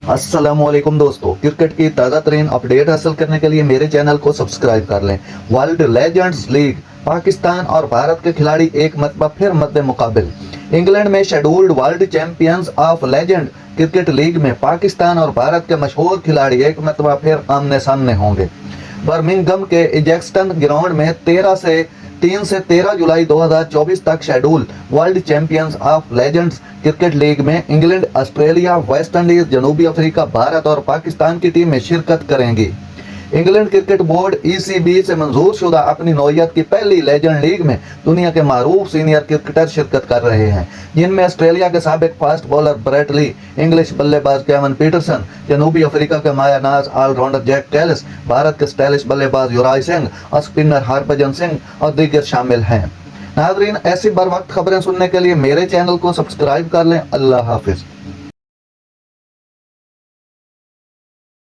अस्सलाम वालेकुम दोस्तों, क्रिकेट की ताज़ा तरीन अपडेट हासिल करने के लिए मेरे चैनल को सब्सक्राइब कर लें। वर्ल्ड लेजेंड्स लीग, पाकिस्तान और भारत के खिलाड़ी एक मरतबा फिर मद्दे मुकाबिल। इंग्लैंड में scheduled world champions of legend cricket league में पाकिस्तान और भारत के मशहूर खिलाड़ी एक मरतबा फिर आमने सामने होंगे। बर्मिंघम के इजेक्स्टन ग्राउंड में 3 से 13 जुलाई 2024 तक schedule world champions of legends cricket league में इंग्लैंड, ऑस्ट्रेलिया, वेस्ट इंडीज, जनूबी अफ्रीका, भारत और पाकिस्तान की टीमें शिरकत करेंगी। इंग्लैंड क्रिकेट बोर्ड ECB से मंजूर शुदा अपनी नौयत की पहली लेजेंड लीग में दुनिया के मारूफ सीनियर क्रिकेटर शिरकत कर रहे हैं, जिनमें ऑस्ट्रेलिया के साबिक fast bowler Brett Lee, English बल्लेबाज केवन पीटरसन, जनूबी अफ्रीका के मायानाज ऑलराउंडर जैक कैलिस, भारत के स्टाइलिश बल्लेबाज युवराज सिंह और स्पिनर हरभजन सिंह और दीगर शामिल हैं। नाजरीन, ऐसी बर वक्त खबरें सुनने के लिए मेरे चैनल को सब्सक्राइब कर लें। अल्लाह हाफिज।